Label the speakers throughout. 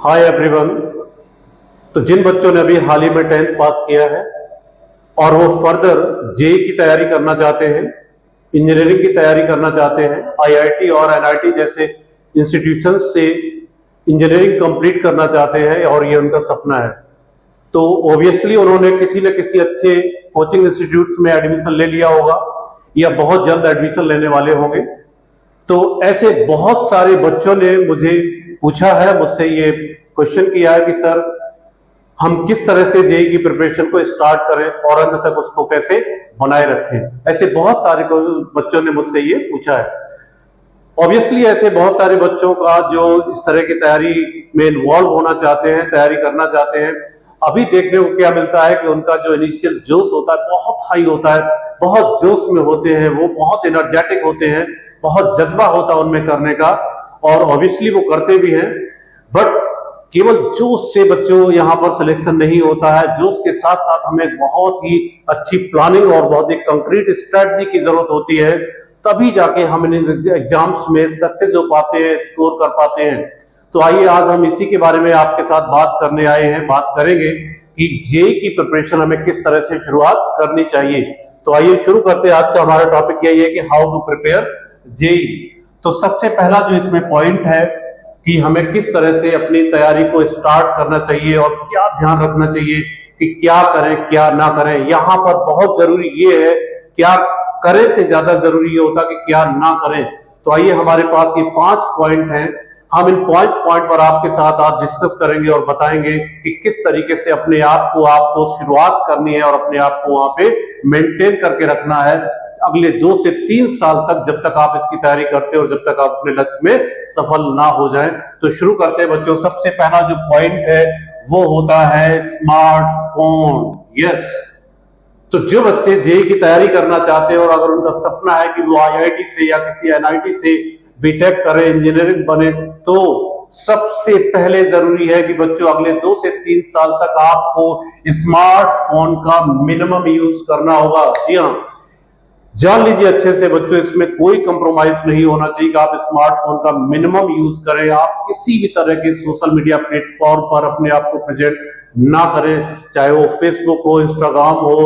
Speaker 1: Hi everyone. तो जिन बच्चों ने अभी हाल ही में 10th पास किया है और वो फर्दर जेई की तैयारी करना चाहते हैं, इंजीनियरिंग की तैयारी करना चाहते हैं, आईआईटी और एनआईटी जैसे इंस्टीट्यूशंस से इंजीनियरिंग कंप्लीट करना चाहते हैं और ये उनका सपना है, तो ऑब्वियसली उन्होंने किसी न किसी अच्छे कोचिंग इंस्टीट्यूट्स में एडमिशन ले लिया होगा या बहुत जल्द एडमिशन लेने वाले होंगे। तो ऐसे बहुत सारे बच्चों ने मुझे पूछा है, मुझसे ये क्वेश्चन किया है कि सर हम किस तरह से जेई की प्रिपरेशन को स्टार्ट करें और अंत तक उसको कैसे बनाए रखें। ऐसे बहुत सारे बच्चों ने मुझसे ये पूछा है। ऑब्वियसली ऐसे बहुत सारे बच्चों का जो इस तरह की तैयारी में इन्वॉल्व होना चाहते हैं, तैयारी करना चाहते हैं, अभी देखने को क्या मिलता है कि उनका जो इनिशियल जोश होता है बहुत हाई होता है, बहुत जोश में होते हैं, वो बहुत एनर्जेटिक होते हैं, बहुत जज्बा होता है उनमें करने का और ऑब्वियसली वो करते भी हैं। बट केवल जोश से बच्चों यहाँ पर सिलेक्शन नहीं होता है, जोश के साथ साथ हमें बहुत ही अच्छी प्लानिंग और बहुत ही कंक्रीट स्ट्रेटजी की जरूरत होती है, तभी जाके हम इन एग्जाम्स में सक्सेस हो पाते हैं, स्कोर कर पाते हैं। तो आइए आज हम इसी के बारे में आपके साथ बात करने आए हैं, बात करेंगे कि जेई की प्रिपरेशन हमें किस तरह से शुरुआत करनी चाहिए। तो आइए शुरू करते हैं। आज का हमारा टॉपिक यही है कि हाउ टू प्रिपेयर जेई। तो सबसे पहला जो इसमें पॉइंट है कि हमें किस तरह से अपनी तैयारी को स्टार्ट करना चाहिए और क्या ध्यान रखना चाहिए कि क्या करें क्या ना करें। यहां पर बहुत जरूरी ये है, क्या करें से ज्यादा जरूरी ये होता कि क्या ना करें। तो आइए हमारे पास ये 5 पॉइंट हैं, हम इन 5 पॉइंट पर आपके साथ आज डिस्कस करेंगे और बताएंगे कि किस तरीके से अपने आप को आपको शुरुआत करनी है और अपने आप को वहां पे मेंटेन करके रखना है अगले 2 से 3 साल तक, जब तक आप इसकी तैयारी करते हो और जब तक आप अपने लक्ष्य में सफल ना हो जाएं। तो शुरू करते हैं बच्चों। सबसे पहला जो पॉइंट है वो होता है स्मार्टफोन। यस, तो जो बच्चे जेई की तैयारी करना चाहते हैं और अगर उनका सपना है कि वो आईआईटी से या किसी एनआईटी से बीटेक करें, इंजीनियरिंग बने, तो सबसे पहले जरूरी है कि बच्चों अगले 2 से 3 साल तक आपको स्मार्टफोन का मिनिमम यूज करना होगा। जी हाँ, जान लीजिए अच्छे से बच्चों, इसमें कोई कंप्रोमाइज नहीं होना चाहिए कि आप स्मार्टफोन का मिनिमम यूज करें। आप किसी भी तरह के सोशल मीडिया प्लेटफॉर्म पर अपने आप को प्रेजेंट ना करें, चाहे वो फेसबुक हो, इंस्टाग्राम हो,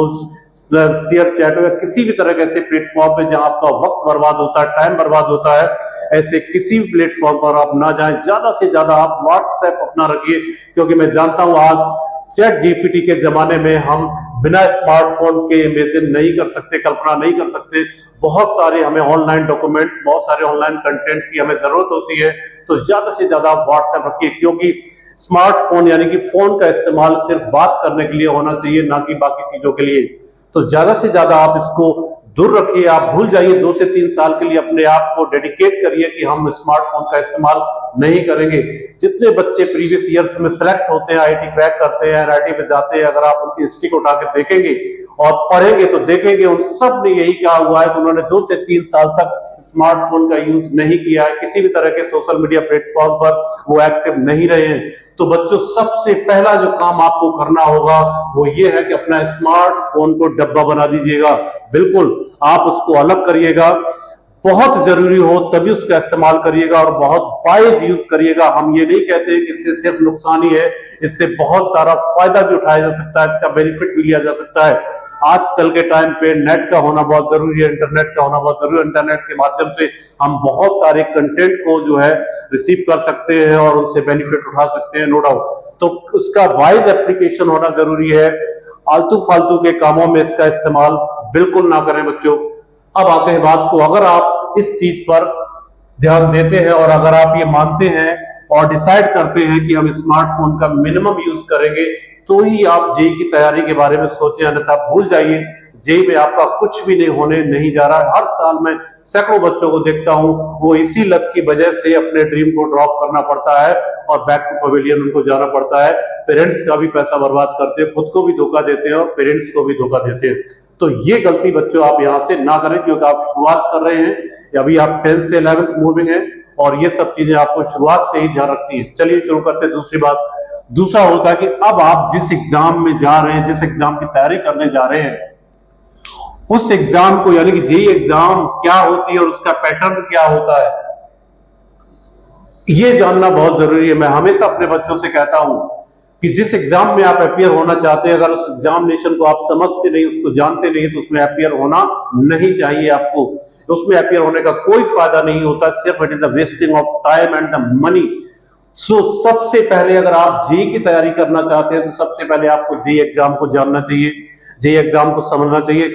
Speaker 1: शेयर चैट हो, या किसी भी तरह के ऐसे प्लेटफॉर्म पे जहां आपका वक्त बर्बाद होता है, टाइम बर्बाद होता है, ऐसे किसी भी प्लेटफॉर्म पर आप ना जाएं। ज्यादा से ज्यादा आप व्हाट्सएप अपना रखिए, क्योंकि मैं जानता हूं आज चैट जीपीटी के जमाने में हम बिना स्मार्टफोन के इमेजिन नहीं कर सकते, कल्पना नहीं कर सकते। बहुत सारे हमें ऑनलाइन डॉक्यूमेंट्स, बहुत सारे ऑनलाइन कंटेंट की हमें जरूरत होती है। तो ज्यादा से ज्यादा आप व्हाट्सएप रखिए, क्योंकि स्मार्टफोन यानी कि फोन का इस्तेमाल सिर्फ बात करने के लिए होना चाहिए, ना कि बाकी चीजों के लिए। तो ज्यादा से ज्यादा आप इसको दूर रखिए, आप भूल जाइए। 2 से 3 साल के लिए अपने आप को डेडिकेट करिए कि हम स्मार्टफोन का इस्तेमाल नहीं करेंगे। जितने बच्चे प्रीवियस ईयर्स में सेलेक्ट होते हैं, आईआईटी क्रैक करते हैं, एनआईटी में जाते हैं, अगर आप उनकी हिस्ट्री को उठाकर देखेंगे और पढ़ेंगे तो देखेंगे उन सब ने यही कहा हुआ है कि उन्होंने 2 से 3 साल तक स्मार्टफोन का यूज नहीं किया है, किसी भी तरह के सोशल मीडिया प्लेटफॉर्म पर वो एक्टिव नहीं रहे हैं। तो बच्चों सबसे पहला जो काम आपको करना होगा वो ये है कि अपना स्मार्टफोन को डब्बा बना दीजिएगा। बिल्कुल, आप उसको अलग करिएगा, बहुत जरूरी हो तभी उसका इस्तेमाल करिएगा और बहुत वाइज यूज करिएगा। हम ये नहीं कहते कि इससे सिर्फ नुकसान ही है, इससे बहुत सारा फायदा भी उठाया जा सकता है, इसका बेनिफिट भी लिया जा सकता है। आजकल के टाइम पे नेट का होना बहुत जरूरी है, इंटरनेट का होना बहुत जरूरी है। इंटरनेट के माध्यम से हम बहुत सारे कंटेंट को जो है रिसीव कर सकते हैं और उससे बेनिफिट उठा सकते हैं, नो डाउट। तो उसका वाइज एप्लीकेशन होना जरूरी है, आलतू फालतू के कामों में इसका इस्तेमाल बिल्कुल ना करें बच्चों। अब आते हैं बात को, अगर आप इस चीज पर ध्यान देते हैं और अगर आप ये मानते हैं और डिसाइड करते हैं कि हम स्मार्टफोन का मिनिमम यूज करेंगे, तो ही आप जेई की तैयारी के बारे में सोचें, अन्यथा भूल जाइए। जेई में आपका कुछ भी नहीं होने नहीं जा रहा है। हर साल मैं सैकड़ों बच्चों को देखता हूं, वो इसी लत की वजह से अपने ड्रीम को ड्रॉप करना पड़ता है और बैक टू पवेलियन उनको जाना पड़ता है। पेरेंट्स का भी पैसा बर्बाद करते हैं, खुद को भी धोखा देते हैं और पेरेंट्स को भी धोखा देते हैं। तो ये गलती बच्चों आप यहां से ना करें, क्योंकि आप शुरुआत कर रहे हैं, अभी आप 10th से 11th मूविंग है और ये सब चीजें आपको शुरुआत से ही ध्यान रखती है। चलिए शुरू करते हैं। दूसरी बात, दूसरा होता है कि अब आप जिस एग्जाम में जा रहे हैं, जिस एग्जाम की तैयारी करने जा रहे हैं, उस एग्जाम को यानी कि जेई एग्जाम क्या होती है और उसका पैटर्न क्या होता है, ये जानना बहुत जरूरी है। मैं हमेशा अपने बच्चों से कहता हूं कि जिस एग्जाम में आप अपियर होना चाहते हैं, अगर उस एग्जामिनेशन को आप समझते नहीं, उसको जानते नहीं, तो उसमें अपियर होना नहीं चाहिए आपको। उसमें अपियर होने का कोई फायदा नहीं होता, सिर्फ it is a wasting of time and the money. So सबसे पहले अगर आप जेईई की तैयारी करना चाहते हैं तो सबसे पहले आपको जेईई एग्जाम को जानना चाहिए, जेईई एग्जाम को समझना चाहिए।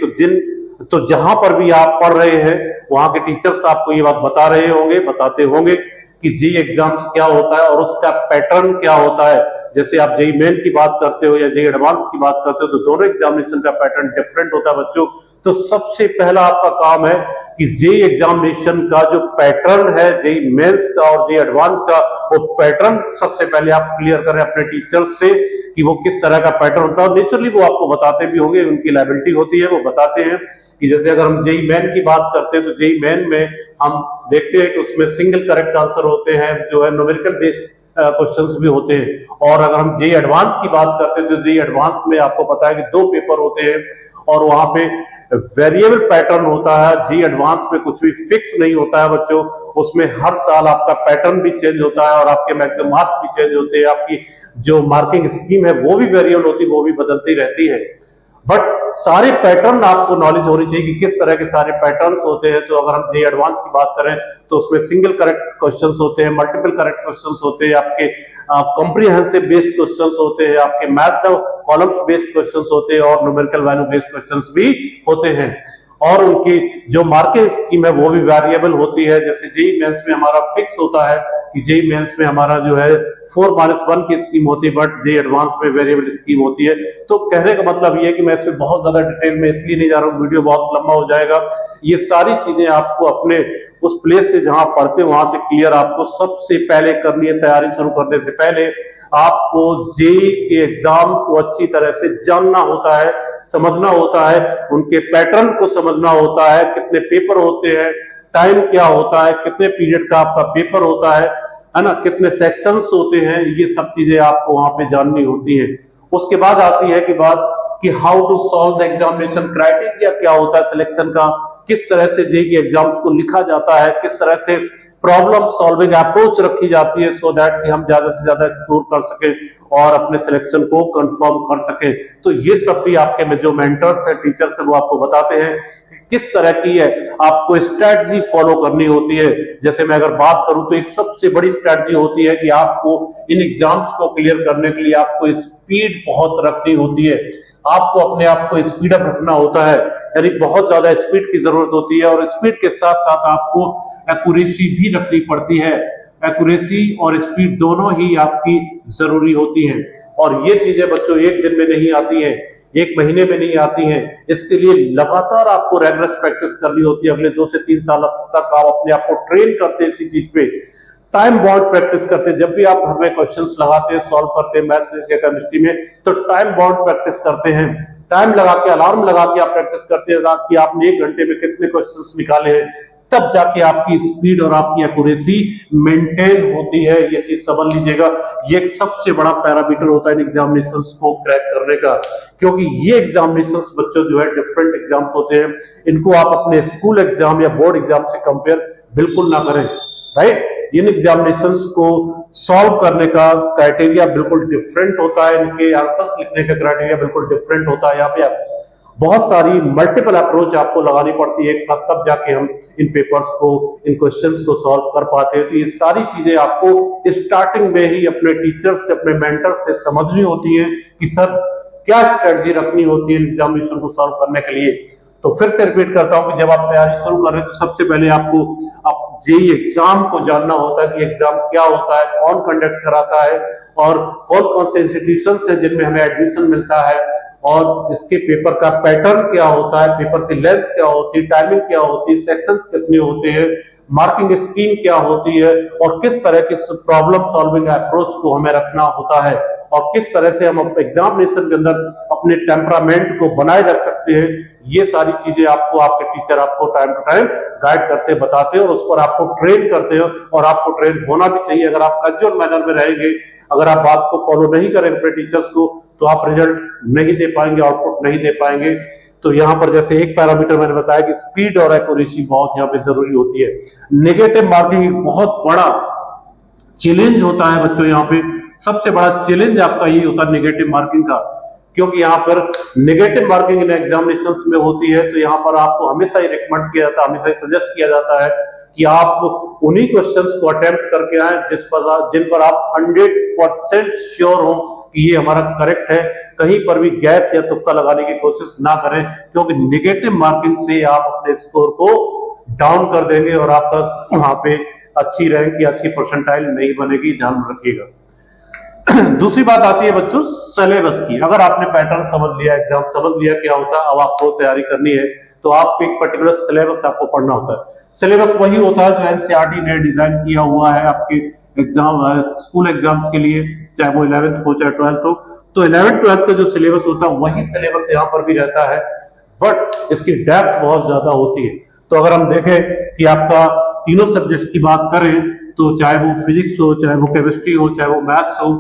Speaker 1: तो जहां पर भी आप पढ़ रहे हैं वहां के टीचर्स आपको ये बात बता रहे होंगे, बताते होंगे कि जेईई एग्जाम क्या होता है और उसका पैटर्न क्या होता है। जैसे आप जेईई मेन की बात करते हो या जेईई एडवांस की बात करते हो तो दोनों एग्जामिनेशन का पैटर्न डिफरेंट होता है बच्चों। तो सबसे पहला आपका काम है कि जेईई एग्जामिनेशन का जो पैटर्न है, जेईई मेंस का और जेईई एडवांस का, वो पैटर्न सबसे पहले आप क्लियर करें अपने टीचर से कि वो किस तरह का पैटर्न होता है। नेचुरली वो आपको बताते भी होंगे, उनकी लायबिलिटी होती है, वो बताते हैं कि जैसे अगर हम जेईई मेन की बात करते हैं तो जेईई मेन में हम देखते हैं कि उसमें सिंगल करेक्ट आंसर होते हैं, जो है न्यूमेरिकल बेस्ड क्वेश्चंस भी होते हैं। और अगर हम जेईई एडवांस की बात करते हैं तो जेईई एडवांस में आपको पता है कि 2 पेपर होते हैं और वहां पे वेरिएबल पैटर्न होता है। जेईई एडवांस में कुछ भी फिक्स नहीं होता है बच्चों, उसमें हर साल आपका पैटर्न भी चेंज होता है और आपके मैक्सिमम मार्क्स भी चेंज होते हैं, आपकी जो मार्किंग स्कीम है वो भी वेरिएबल होती है, वो भी बदलती रहती है। बट सारे पैटर्न आपको नॉलेज होनी चाहिए कि किस तरह के सारे पैटर्न्स होते हैं। तो अगर हम जेईई एडवांस की बात करें तो उसमें सिंगल करेक्ट क्वेश्चंस होते हैं, मल्टीपल करेक्ट क्वेश्चंस होते हैं, आपके कॉम्प्रिहेंसिव बेस्ड क्वेश्चंस होते हैं, आपके मैथ कॉलम्स बेस्ड क्वेश्चंस होते हैं और न्यूमेरिकल वैल्यू बेस्ड क्वेश्चंस भी होते हैं। और उनकी जो मार्किंग स्कीम है वो भी वेरिएबल होती है। जैसे जेईई मेंस में हमारा फिक्स होता है कि जेईई मेंस में हमारा जो है 4-1 की स्कीम होती है, बट जेईई एडवांस में वेरिएबल स्कीम होती है। तो कहने का मतलब ये है कि मैं इसमें बहुत ज्यादा डिटेल में इसलिए नहीं जा रहा हूँ, वीडियो बहुत लंबा हो जाएगा। ये सारी चीजें आपको अपने उस प्लेस से जहां पढ़ते वहां से क्लियर आपको सबसे पहले करनी है। तैयारी शुरू करने से पहले आपको जेईई के एग्जाम को अच्छी तरह से जानना होता है, समझना होता है, उनके पैटर्न को समझना होता है, कितने पेपर होते हैं, टाइम क्या होता है, कितने पीरियड का आपका पेपर होता है ना, कितने सेक्शंस होते हैं, ये सब चीजें आपको वहां पे जाननी होती है। उसके बाद आती है कि बात कि how to solve the examination criteria, क्या होता है सिलेक्शन का, किस तरह से जेईई के एग्जाम्स को लिखा जाता है, किस तरह से प्रॉब्लम सॉल्विंग अप्रोच रखी जाती है सो दैट कि हम ज्यादा से ज्यादा स्कोर कर सके और अपने सिलेक्शन को कंफर्म कर सके। तो ये सब भी आपके में जो मेंटर्स है, टीचर्स है, वो आपको बताते हैं किस तरह की है आपको स्ट्रैटेजी फॉलो करनी होती है। जैसे मैं अगर बात करूं तो एक सबसे बड़ी स्ट्रैटेजी होती है कि आपको इन एग्जाम्स को क्लियर करने के लिए आपको स्पीड बहुत रखनी होती है, आपको अपने आप को स्पीड अप रखना होता है, यानी बहुत ज्यादा स्पीड की जरूरत होती है। और स्पीड के साथ साथ आपको एक्यूरेसी भी रखनी पड़ती है। एक्यूरेसी और स्पीड दोनों ही आपकी जरूरी होती हैं और ये चीजें बच्चों एक दिन में नहीं आती हैं, एक महीने में नहीं आती हैं। इसके लिए लगातार आपको रेगुलर प्रैक्टिस करनी होती है। अगले 2 से 3 साल तक आप अपने आप को ट्रेन करते हैं इसी चीज पे, टाइम बाउंड प्रैक्टिस करते हैं। जब भी आप घर में क्वेश्चंस लगाते हैं, सॉल्व करते हैं मैथ्स फिजिक्स या केमिस्ट्री में, तो टाइम बाउंड प्रैक्टिस करते हैं। टाइम लगा के, अलार्म लगा के आप प्रैक्टिस करते हैं कि आपने 1 घंटे में कितने क्वेश्चंस निकाले हैं, तब जाके आपकी स्पीड और आपकी एक्यूरेसी मेंटेन होती है। ये चीज समझ लीजिएगा, ये एक सबसे बड़ा पैरामीटर होता है एग्जामिनेशंस को क्रैक करने का, क्योंकि ये एग्जामिनेशंस बच्चों जो है डिफरेंट एग्जाम्स होते हैं। इनको आप अपने स्कूल एग्जाम या बोर्ड एग्जाम से कंपेयर बिल्कुल ना करें, राइट। इन एग्जामिनेशंस को सॉल्व करने का क्राइटेरिया बिल्कुल डिफरेंट होता है, इनके आंसर्स लिखने का क्राइटेरिया बिल्कुल डिफरेंट होता है। यहाँ पे बहुत सारी मल्टीपल अप्रोच आपको लगानी पड़ती है एक साथ, तब जाके हम इन पेपर्स को, इन क्वेश्चंस को सॉल्व कर पाते हैं। तो ये सारी चीजें आपको स्टार्टिंग में ही अपने टीचर्स से, अपने मेंटर से समझनी होती है कि सर क्या स्ट्रेटजी रखनी होती है एग्जामिनेशन को सॉल्व करने के लिए। तो फिर से रिपीट करता हूं कि जब आप तैयारी शुरू कर रहे हैं तो सबसे पहले आपको आप जेईई एग्जाम को जानना होता है कि एग्जाम क्या होता है, कौन कंडक्ट कराता है और कौन कौन से इंस्टीट्यूशंस हैं जिनमें हमें एडमिशन मिलता है, और इसके पेपर का पैटर्न क्या होता है, पेपर की लेंथ क्या होती है, टाइमिंग क्या होती है, सेक्शंस कितने होते हैं, मार्किंग स्कीम क्या होती है और किस तरह की प्रॉब्लम सॉल्विंग अप्रोच को हमें रखना होता है और किस तरह से हम एग्जामिनेशन के अंदर अपने टेम्परामेंट को बनाए रख सकते हैं। ये सारी चीजें आपको आपके टीचर आपको टाइम टू टाइम गाइड करते, बताते हैं और उस पर आपको ट्रेन करते हो और आपको ट्रेन होना भी चाहिए। अगर आप कैजुअल मैनर में रहेंगे, अगर आप बात को फॉलो नहीं करेंगे अपने टीचर्स को, तो आप रिजल्ट नहीं दे पाएंगे, आउटपुट नहीं दे पाएंगे। तो यहां पर जैसे एक पैरामीटर मैंने बताया कि स्पीड और एक्यूरेसी बहुत यहां पे जरूरी होती है। नेगेटिव मार्किंग एक बहुत बड़ा चैलेंज होता है बच्चों, यहाँ पे सबसे बड़ा चैलेंज आपका यही होता है नेगेटिव मार्किंग का, क्योंकि यहाँ पर नेगेटिव मार्किंग इन एग्जामिनेशंस में होती है। तो यहाँ पर आपको हमेशा ही रिकमेंड किया जाता है, हमेशा ही सजेस्ट किया जाता है कि आप उन्हीं क्वेश्चंस को अटेम्प्ट करके आए जिन पर आप 100% श्योर हो कि ये हमारा करेक्ट है। कहीं पर भी गैस या तुक्का लगाने की कोशिश ना करें, क्योंकि नेगेटिव मार्किंग से आप अपने स्कोर को डाउन कर देंगे और आपका वहां पे अच्छी रैंक या अच्छी परसेंटाइल नहीं बनेगी, ध्यान रखिएगा। दूसरी बात आती है बच्चों सिलेबस की। अगर आपने पैटर्न समझ लिया, एग्जाम समझ लिया क्या होता है, अब आपको तैयारी करनी है, तो आपको एक पर्टिकुलर सिलेबस आपको पढ़ना होता है। सिलेबस वही होता है जो एनसीईआरटी ने डिजाइन किया हुआ है आपके एग्जाम, स्कूल एग्जाम्स के लिए, चाहे वो 11th हो चाहे 12th हो। तो 11th 12th का जो सिलेबस होता है वही सिलेबस यहाँ पर भी रहता है, बट इसकी डेप्थ बहुत ज्यादा होती है। तो अगर हम देखें कि आपका तीनों सब्जेक्ट की बात करें, तो चाहे वो फिजिक्स हो, चाहे वो केमिस्ट्री हो, चाहे वो मैथ्स हो,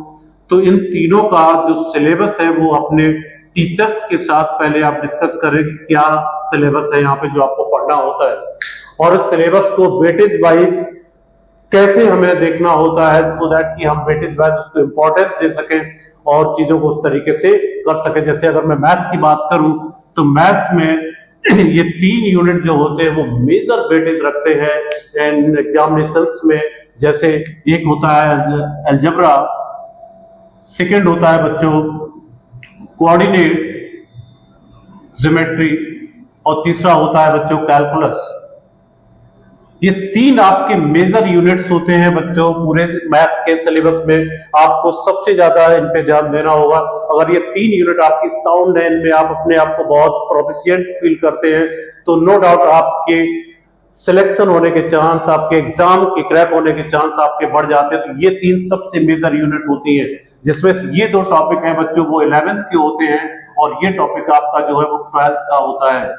Speaker 1: तो इन तीनों का जो सिलेबस है वो अपने टीचर्स के साथ पहले आप डिस्कस करें कि क्या सिलेबस है यहाँ पे जो आपको पढ़ना होता है, और इस सिलेबस को वेटेज वाइज कैसे हमें देखना होता है, सो दैट कि हम वेटेज वाइज उसको इंपॉर्टेंस दे सकें और चीजों को उस तरीके से कर सकें। जैसे अगर मैं मैथ्स की बात करूं, तो मैथ्स में ये 3 यूनिट जो होते हैं वो मेजर वेटेज रखते हैं इन एग्जामिनेशंस में। जैसे एक होता है अलजेब्रा, सेकंड होता है बच्चों कोऑर्डिनेट, ज्योमेट्री, और तीसरा होता है बच्चों कैलकुलस। ये 3 आपके मेजर यूनिट्स होते हैं बच्चों पूरे मैथ्स के सिलेबस में। आपको सबसे ज्यादा इन पे ध्यान देना होगा। अगर ये 3 यूनिट आपकी साउंड है, इनमें आप अपने आप को बहुत प्रोफिशिएंट फील करते हैं, तो नो डाउट आपके सिलेक्शन होने के चांस, आपके एग्जाम के क्रैक होने के चांस आपके बढ़ जाते हैं। तो ये 3 सबसे मेजर यूनिट होती है, जिसमें ये 2 टॉपिक हैं बच्चों वो 11th के होते हैं, और ये टॉपिक आपका जो है वो 12th का होता है।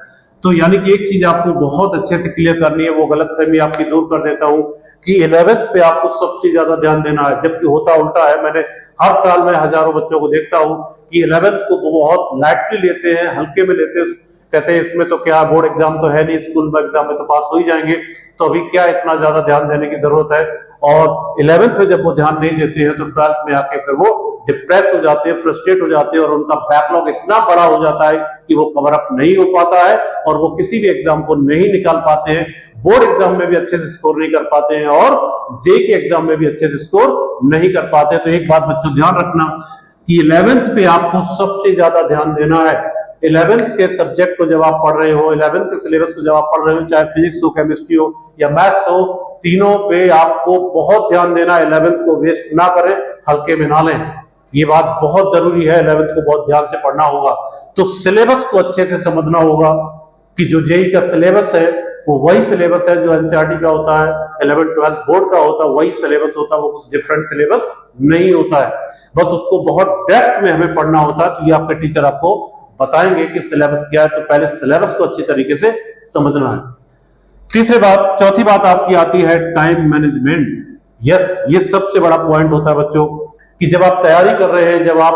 Speaker 1: तो यानी कि एक चीज आपको बहुत अच्छे से क्लियर करनी है, वो गलतफहमी आपकी दूर कर देता हूं कि 11th पे आपको सबसे ज्यादा ध्यान देना है, जबकि होता उल्टा है। मैंने हर साल में हजारों बच्चों को देखता हूं कि 11th को बहुत लाइटली लेते हैं, हल्के में लेते हैं, कहते हैं इसमें तो क्या बोर्ड एग्जाम तो है नहीं, स्कूल में एग्जाम में तो पास हो ही जाएंगे, तो अभी क्या इतना ज्यादा ध्यान देने की जरूरत है। और 11th में जब वो ध्यान नहीं देते हैं तो 12th में आके फिर वो डिप्रेस हो जाते हैं, फ्रस्ट्रेट हो जाते हैं, और उनका बैकलॉग इतना बड़ा हो जाता है कि वो कवर अप नहीं हो पाता है और वो किसी भी एग्जाम को नहीं निकाल पाते हैं। बोर्ड एग्जाम में भी अच्छे से स्कोर नहीं कर पाते हैं और जे के एग्जाम में भी अच्छे से स्कोर नहीं कर पाते। तो एक बात बच्चों ध्यान रखना कि 11th पे आपको सबसे ज्यादा ध्यान देना है। 11th के सब्जेक्ट को जब आप पढ़ रहे हो, 11th के सिलेबस को जब आप पढ़ रहे हो, चाहे फिजिक्स हो, केमिस्ट्री हो या मैथ्स हो, तीनों पे आपको बहुत ध्यान देना है। 11th को वेस्ट ना करें, हल्के में ना लें, ये बात बहुत जरूरी है। 11th को बहुत ध्यान से पढ़ना होगा। तो सिलेबस को अच्छे से समझना होगा कि जो जेई का सिलेबस है वो वही सिलेबस है जो एनसीईआरटी का होता है, 11th 12th बोर्ड का होता है, वही सिलेबस होता है, वो कुछ डिफरेंट सिलेबस नहीं होता है। बस उसको बहुत डेप्थ में हमें पढ़ना होता है। तो ये आपके टीचर आपको बताएंगे कि सिलेबस क्या है, तो पहले सिलेबस को अच्छी तरीके से समझना है। चौथी बात आपकी आती है टाइम मैनेजमेंट। यस, ये सबसे बड़ा पॉइंट होता है बच्चों कि जब आप तैयारी कर रहे हैं, जब आप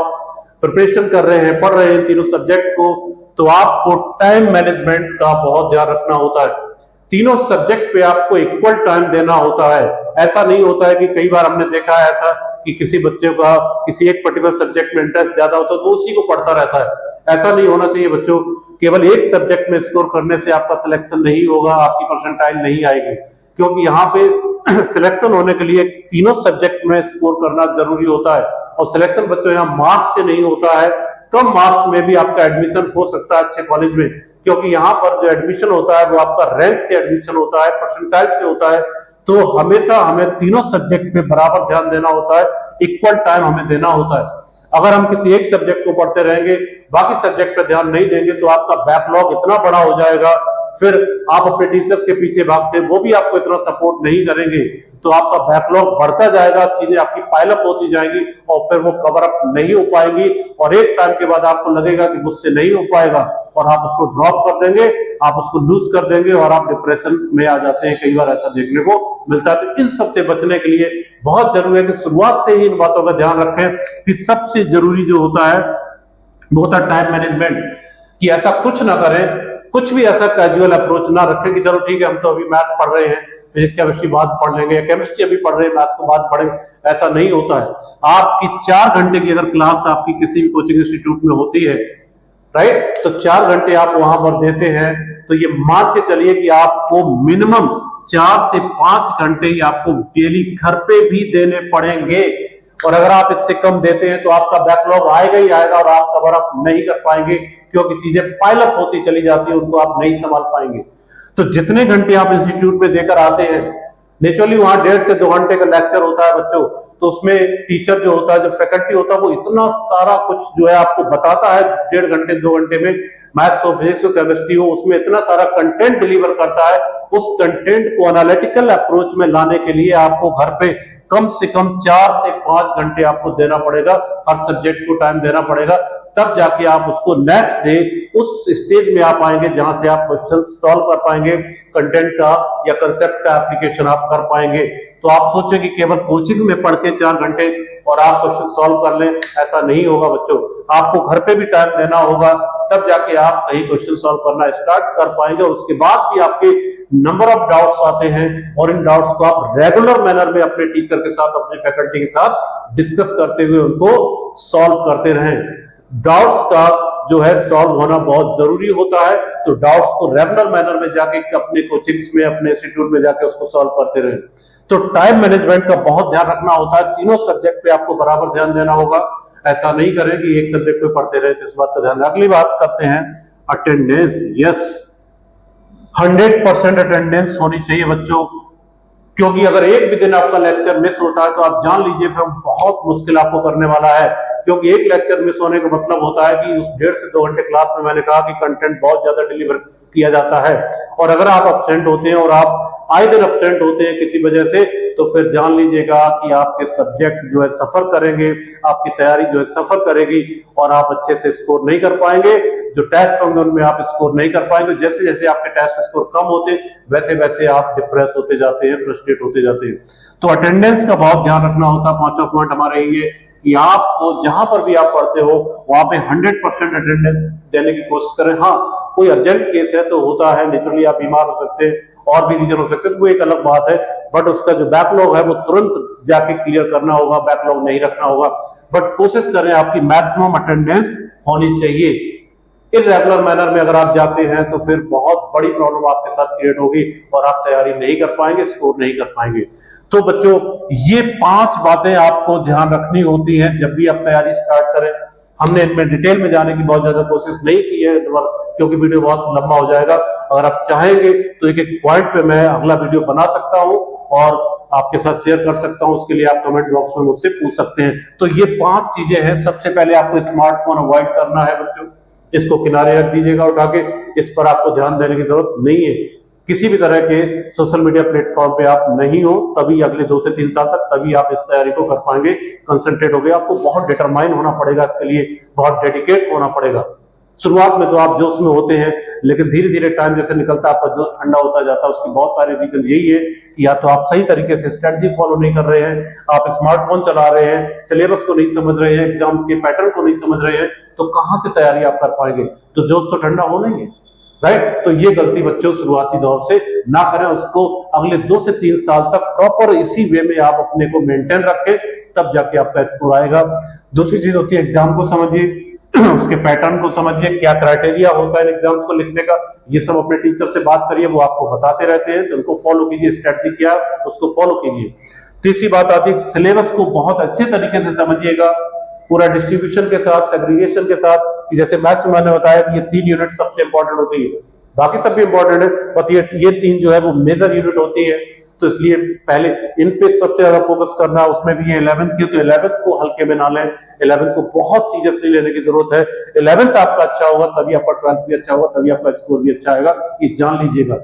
Speaker 1: प्रिपरेशन कर रहे हैं, पढ़ रहे हैं तीनों सब्जेक्ट को, तो आपको टाइम मैनेजमेंट का बहुत ध्यान रखना होता है। तीनों सब्जेक्ट पे आपको इक्वल टाइम देना होता है। ऐसा नहीं होता है कि कई बार हमने देखा है ऐसा कि किसी बच्चे का किसी एक पर्टिकुलर सब्जेक्ट में इंटरेस्ट ज्यादा होता है तो उसी को पढ़ता रहता है। ऐसा नहीं होना चाहिए बच्चों। केवल एक सब्जेक्ट में स्कोर करने से आपका सिलेक्शन नहीं होगा, आपकी परसेंटाइल नहीं आएगी, क्योंकि यहाँ पे सिलेक्शन होने के लिए तीनों सब्जेक्ट में स्कोर करना जरूरी होता है। और सिलेक्शन बच्चों यहाँ मार्क्स से नहीं होता है, कम मार्क्स में भी आपका एडमिशन हो सकता है अच्छे कॉलेज में, क्योंकि यहाँ पर जो एडमिशन होता है वो आपका रैंक से एडमिशन होता है, परसेंटाइल से होता है। तो हमेशा हमें तीनों सब्जेक्ट पे बराबर ध्यान देना होता है, इक्वल टाइम हमें देना होता है। अगर हम किसी एक सब्जेक्ट को पढ़ते रहेंगे, बाकी सब्जेक्ट पे ध्यान नहीं देंगे, तो आपका बैकलॉग इतना बड़ा हो जाएगा, फिर आप अपने टीचर्स के पीछे भागते, वो भी आपको इतना सपोर्ट नहीं करेंगे, तो आपका बैकलॉग बढ़ता जाएगा, चीजें आपकी पाइलअप होती जाएंगी और फिर वो कवर अप नहीं हो पाएंगी, और एक टाइम के बाद आपको लगेगा कि मुझसे नहीं हो पाएगा और आप उसको ड्रॉप कर देंगे, आप उसको लूज कर देंगे और आप डिप्रेशन में आ जाते हैं। कई बार ऐसा देखने को मिलता है। तो इन सबसे बचने के लिए बहुत जरूरी है कि शुरुआत से ही इन बातों का ध्यान रखें कि सबसे जरूरी जो होता है वो होता है टाइम मैनेजमेंट। कि ऐसा कुछ ना करें, कुछ भी ऐसा कैजुअल अप्रोच ना रखें कि चलो ठीक है हम तो अभी मैथ्स पढ़ रहे हैं, फिजिक्स केमिस्ट्री बाद पढ़ लेंगे, या केमिस्ट्री अभी पढ़ रहे हैं मैथ्स को बाद पढ़ेंगे, ऐसा नहीं होता है। आपकी 4 घंटे की अगर क्लास आपकी किसी भी कोचिंग इंस्टीट्यूट में होती है, राइट, तो 4 घंटे आप वहां पर देते हैं, तो ये मान के चलिए कि आपको मिनिमम 4 से 5 घंटे ही आपको डेली घर पे भी देने पड़ेंगे। और अगर आप इससे कम देते हैं तो आपका बैकलॉग आएगा ही आएगा और आप कवर अप नहीं कर पाएंगे, क्योंकि चीजें पाइलअप होती चली जाती है, उनको आप नहीं संभाल पाएंगे। तो जितने घंटे आप इंस्टीट्यूट में देकर आते हैं, नेचुरली वहां 1.5 से 2 घंटे का लेक्चर होता है बच्चों, तो उसमें टीचर जो होता है, जो फैकल्टी होता है, वो इतना सारा कुछ जो है आपको बताता है 1.5 घंटे 2 घंटे में, मैथ्स हो, फिजिक्स हो, केमिस्ट्री हो, उसमें इतना सारा कंटेंट डिलीवर करता है। उस कंटेंट को एनालिटिकल अप्रोच में लाने के लिए आपको घर पे कम से कम 4 से 5 घंटे आपको देना पड़ेगा, हर सब्जेक्ट को टाइम देना पड़ेगा, तब जाके आप उसको नेक्स्ट डे उस स्टेज में आप आएंगे जहां से आप क्वेश्चन सॉल्व कर पाएंगे, कंटेंट का या कंसेप्ट का एप्लीकेशन आप कर पाएंगे। तो आप सोचें कि केवल कोचिंग में पढ़ के 4 घंटे और आप क्वेश्चन सॉल्व कर लें, ऐसा नहीं होगा बच्चों। आपको घर पे भी टाइम देना होगा, तब जाके आप कहीं क्वेश्चन सॉल्व करना स्टार्ट कर पाएंगे। और उसके बाद भी आपके नंबर ऑफ डाउट्स आते हैं, और इन डाउट्स को आप रेगुलर मैनर में अपने टीचर के साथ, अपने फैकल्टी के साथ डिस्कस करते हुए उनको सॉल्व करते रहें। डाउट्स का जो है सॉल्व होना बहुत जरूरी होता है, तो डाउट्स को रेगुलर मैनर में जाके अपने कोचिंग्स में, अपने इंस्टीट्यूट में जाके उसको सॉल्व करते रहें। तो टाइम मैनेजमेंट का बहुत ध्यान रखना होता है, तीनों सब्जेक्ट पे आपको बराबर ध्यान देना होगा। ऐसा नहीं करें कि एक सब्जेक्ट पे पढ़ते रहे, तो इस बात का ध्यान। अगली बात करते हैं अटेंडेंस। यस, 100% अटेंडेंस होनी चाहिए बच्चों, क्योंकि अगर एक भी दिन आपका लेक्चर मिस होता है तो आप जान लीजिए फिर बहुत मुश्किल आपको करने वाला है। क्योंकि एक लेक्चर मिस होने का मतलब होता है कि उस 1.5 से 2 घंटे क्लास में मैंने कहा कि कंटेंट बहुत ज्यादा डिलीवर किया जाता है, और अगर आप अब्सेंट होते हैं और आप आए दिन अब्सेंट होते हैं किसी वजह से, तो फिर जान लीजिएगा कि आपके सब्जेक्ट जो है सफर करेंगे, आपकी तैयारी जो है सफर करेगी, और आप अच्छे से स्कोर नहीं कर पाएंगे। जो टेस्ट होंगे उनमें आप स्कोर नहीं कर पाएंगे। जैसे जैसे आपके टेस्ट स्कोर कम होते, वैसे वैसे आप डिप्रेस होते जाते हैं, फ्रस्ट्रेट होते जाते हैं। तो अटेंडेंस का बहुत ध्यान रखना होता है। 5वां पॉइंट हमारे ये कि आपको जहां पर भी आप पढ़ते हो वहां पे 100% अटेंडेंस देने की कोशिश करें। हाँ, कोई अर्जेंट केस है तो होता है, नेचुरली आप बीमार हो सकते हैं, और भी रीजन हो सकते हैं, वो एक अलग बात है, बट उसका जो बैकलॉग है वो तुरंत जाके क्लियर करना होगा, बैकलॉग नहीं रखना होगा। बट कोशिश करें आपकी मैक्सिमम अटेंडेंस होनी चाहिए। इरेगुलर मैनर में अगर आप जाते हैं तो फिर बहुत बड़ी प्रॉब्लम आपके साथ क्रिएट होगी और आप तैयारी नहीं कर पाएंगे, स्कोर नहीं कर पाएंगे। तो बच्चों, ये 5 बातें आपको ध्यान रखनी होती हैं जब भी आप तैयारी स्टार्ट करें। हमने इनमें डिटेल में जाने की बहुत ज्यादा कोशिश नहीं की है, क्योंकि वीडियो बहुत लंबा हो जाएगा। अगर आप चाहेंगे तो एक एक पॉइंट पे मैं अगला वीडियो बना सकता हूं और आपके साथ शेयर कर सकता हूं। उसके लिए आप कमेंट बॉक्स में मुझसे पूछ सकते हैं। तो ये 5 चीजें हैं। सबसे पहले आपको स्मार्टफोन अवॉइड करना है बच्चों, इसको किनारे रख दीजिएगा उठा के, इस पर आपको ध्यान देने की जरूरत नहीं है। किसी भी तरह के सोशल मीडिया प्लेटफॉर्म पे आप नहीं हो, तभी अगले 2 से 3 साल तक तभी आप इस तैयारी को कर पाएंगे, कंसंट्रेट हो गए। आपको बहुत डिटरमाइन होना पड़ेगा, इसके लिए बहुत डेडिकेट होना पड़ेगा। शुरुआत में तो आप जोश में होते हैं, लेकिन धीरे धीरे टाइम जैसे निकलता है आपका जोश ठंडा होता जाता है। उसके बहुत सारे रीजन यही है कि या तो आप सही तरीके से स्ट्रेटजी फॉलो नहीं कर रहे हैं, आप स्मार्टफोन चला रहे हैं, सिलेबस को नहीं समझ रहे हैं, एग्जाम के पैटर्न को नहीं समझ रहे हैं, तो कहां से तैयारी आप कर पाएंगे? तो जोश तो ठंडा होना ही है, राइट। तो ये गलती बच्चों शुरुआती दौर से ना करें, उसको अगले 2 से 3 साल तक प्रॉपर इसी वे में आप अपने को मेंटेन रखें, तब जाके आपका स्कोर आएगा। दूसरी चीज होती है एग्जाम को समझिए, उसके पैटर्न को समझिए, क्या क्राइटेरिया होता है एग्जाम्स को लिखने का, ये सब अपने टीचर से बात करिए, वो आपको बताते रहते हैं, तो उनको फॉलो कीजिए, स्ट्रेटजी क्या उसको फॉलो कीजिए। तीसरी बात आती है सिलेबस को बहुत अच्छे तरीके से समझिएगा, पूरा डिस्ट्रीब्यूशन के साथ, सेग्रीगेशन के साथ। जैसे मैथ्स में मैंने बताया कि ये 3 यूनिट सबसे इंपॉर्टेंट होती है, बाकी सब भी इंपॉर्टेंट है, बट ये 3 जो है वो मेजर यूनिट होती है, तो इसलिए पहले इन पे सबसे ज्यादा फोकस करना है। उसमें भी ये 11th की, तो 11th को हल्के में ना लें, 11th को बहुत सीरियसली लेने की जरूरत है। 11th आपका अच्छा होगा तभी आपका 12th भी अच्छा होगा, तभी आपका स्कोर भी अच्छा आएगा, ये जान लीजिएगा।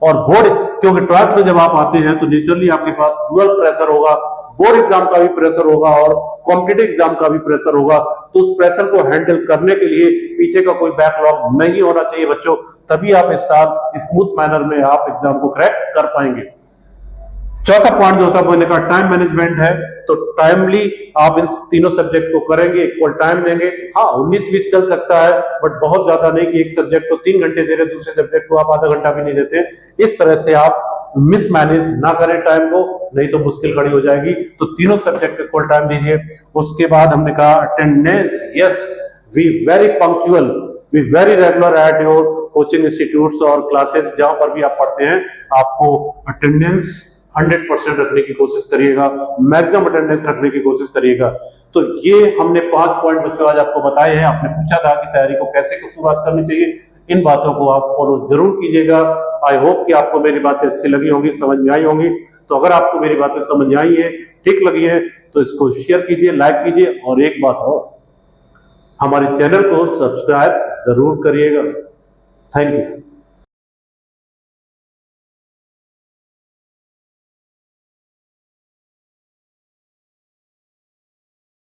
Speaker 1: और बोर्ड, क्योंकि 12th में जब आप आते हैं तो नेचुरली आपके पास डुअल प्रेशर होगा, बोर्ड एग्जाम का भी प्रेशर होगा और कॉम्पिटिटिव एग्जाम का भी प्रेशर होगा। तो उस प्रेशर को हैंडल करने के लिए पीछे का कोई बैकलॉग नहीं होना चाहिए बच्चों, तभी आप इस साल स्मूथ मैनर में आप एग्जाम को क्रैक कर पाएंगे। चौथा पॉइंट जो होता है मैंने कहा टाइम मैनेजमेंट है, तो टाइमली आप इन तीनों सब्जेक्ट को करेंगे, इक्वल टाइम देंगे। हाँ, 19-20 चल सकता है, बट बहुत ज्यादा नहीं कि एक सब्जेक्ट को 3 घंटे दे रहे, दूसरे सब्जेक्ट को आप आधा घंटा भी नहीं देते। इस तरह से आप मिसमैनेज ना करें टाइम को, नहीं तो मुश्किल खड़ी हो जाएगी। तो तीनों सब्जेक्ट पे फुल टाइम दीजिए। उसके बाद हमने कहा attendance, yes we very punctual, we very regular at your coaching institutes और क्लासेस, जहां पर भी आप पढ़ते हैं आपको अटेंडेंस 100% रखने की कोशिश करिएगा, मैक्सिमम अटेंडेंस रखने की कोशिश करिएगा। तो ये हमने 5 पॉइंट बच्चों आज आपको बताए हैं। आपने पूछा था कि तैयारी को कैसे शुरुआत करनी चाहिए, इन बातों को आप फॉलो जरूर कीजिएगा। आई होप कि आपको मेरी बातें अच्छी लगी होंगी, समझ में आई होंगी। तो अगर आपको मेरी बातें समझ में आई है, ठीक लगी है, तो इसको शेयर कीजिए, लाइक कीजिए। और एक बात और, हमारे चैनल को सब्सक्राइब जरूर करिएगा। Thank you.